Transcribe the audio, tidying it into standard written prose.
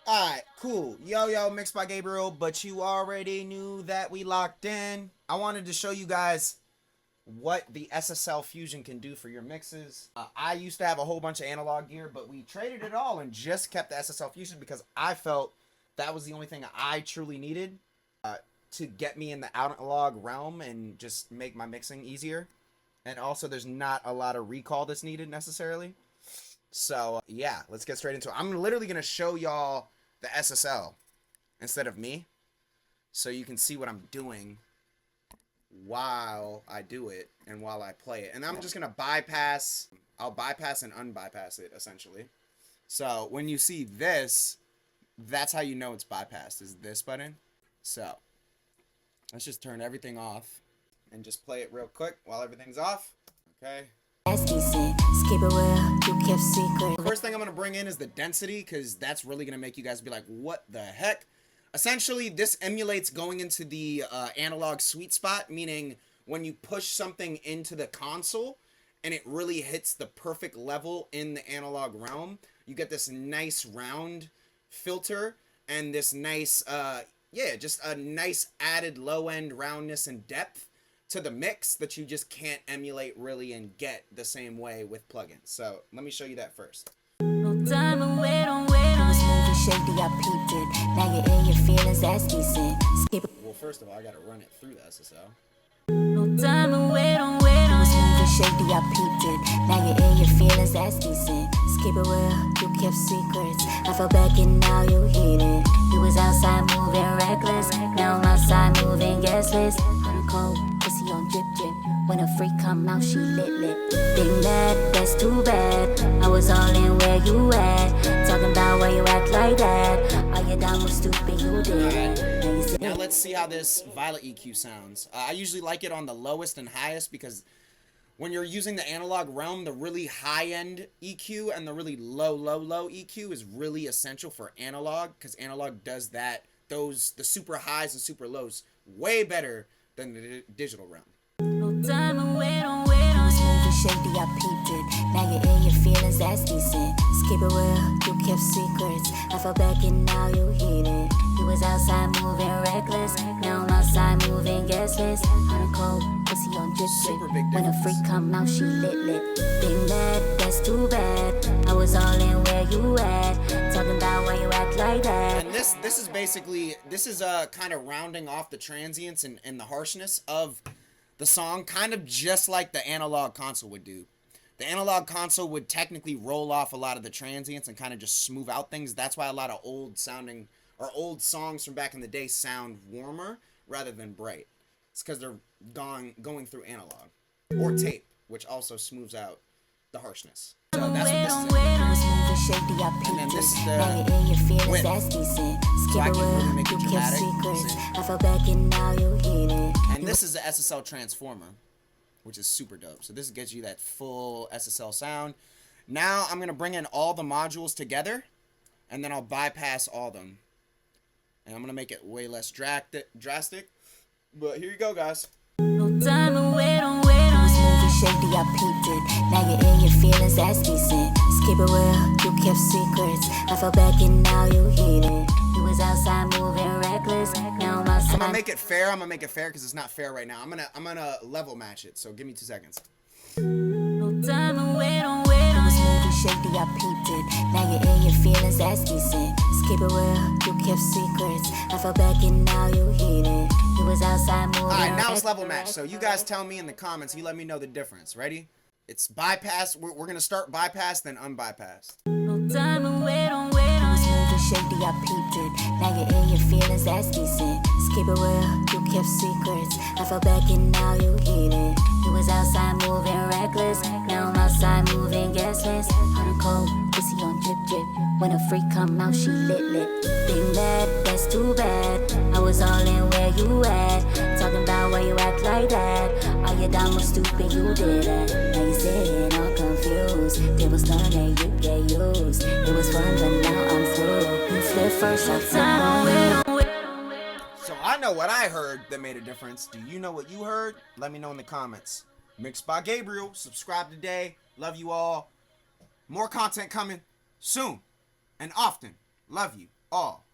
Alright, cool. Yo, mixed by Gabriel, but you already knew that we locked in. I wanted to show you guys what the SSL Fusion can do for your mixes. I used to have a whole bunch of analog gear, but we traded it all and just kept the SSL Fusion because I felt that was the only thing I truly needed to get me in the analog realm and just make my mixing easier. And also, there's not a lot of recall that's needed necessarily. So, yeah, let's get straight into it. I'm literally going to show y'all the SSL instead of me, so you can see what I'm doing while I do it and while I play it. And I'm just gonna bypass, I'll bypass and unbypass it essentially. So when you see this, that's how you know it's bypassed, is this button. So let's just turn everything off and just play it real quick while everything's off. Okay. First thing I'm going to bring in is the density, because that's really going to make you guys be like, what the heck? Essentially, this emulates going into the analog sweet spot, meaning when you push something into the console and it really hits the perfect level in the analog realm, you get this nice round filter and this nice, just a nice added low-end roundness and depth to the mix that you just can't emulate really and get the same way with plugins. So let me show you that first. No time to wait on shady, I peeped it. Now you're in your feelings, that's decent. Well, first of all, I gotta run it through the SSL. No time to wait on shady, I peeped it. Now you're in your feelings, that's decent. Skip it well, you kept secrets. I fell back and now you hit it. You was outside moving reckless. Now I'm outside moving gasless. Cold, pussy on drip drip. When a freak come out, she lit. Big mad, that's too bad. I was all in where you at. Talking about why you act like that. Are you down with stupid you did? Now let's see how this violet EQ sounds. I usually like it on the lowest and highest because when you're using the analog realm, the really high-end EQ and the really low EQ is really essential for analog, because analog does that, the super highs and super lows way better than the digital realm. No time to wait on shady, I peeped it. Now you're in your feelings, that's decent. Skip it well, you kept secrets. I fell back and now you hit it. You was outside moving reckless. Now I'm outside moving gasless. On a cold, pussy on drip drip. When a freak come out, she lit. Big mad, that's too bad. I was all in where you at. Talking about why you act like that. And this is basically, kind of rounding off the transients and the harshness of the song, kind of just like the analog console would do. The analog console would technically roll off a lot of the transients and kind of just smooth out things. That's why a lot of old songs from back in the day sound warmer rather than bright. It's because they're going through analog or tape, which also smooths out the harshness. So that's what this is. And then this is the width. So I can really make it dramatic. I fell back and now you hit it. And this is the SSL Transformer, which is super dope. So this gets you that full SSL sound. Now I'm going to bring in all the modules together, and then I'll bypass all of them. And I'm going to make it way less drastic. But here you go, guys. No time to wait on shady, I peeped it. Now you're in your feelings, that's decent. Skip it well, you kept secrets. I fell back and now you hit it. You was outside moving reckless. Now I'm outside. I'm gonna make it fair. Because it's not fair right now. I'm gonna level match it. So give me 2 seconds. No time to wait on shady, I peeped it. Now you're in your feelings, that's decent. Skip it well, you kept secrets. I fell back and now you hit it. You was outside moving. Alright, now it's level match. So you guys tell me in the comments, you let me know the difference. Ready? It's bypass. We're gonna start bypass, then unbypass. No time to wait on shady, I peeped it. Now you're in your feelings, that's decent. Skip it well, you kept secrets. I fell back and now you hit it. You was outside moving reckless. Now I'm outside moving gasless. On a cold, pussy on drip drip. When a freak come out, she lit. Big mad, that's too bad. I was all in where you at. Talking about why you act like that. Are you down with stupid you did it? Now you sitting all confused. It was none that you get used. It was fun, but now I'm through. You flip first, I'm So I know what I heard that made a difference. Do you know what you heard? Let me know in the comments. Mixed by Gabriel. Subscribe today. Love you all. More content coming soon and often. Love you. all.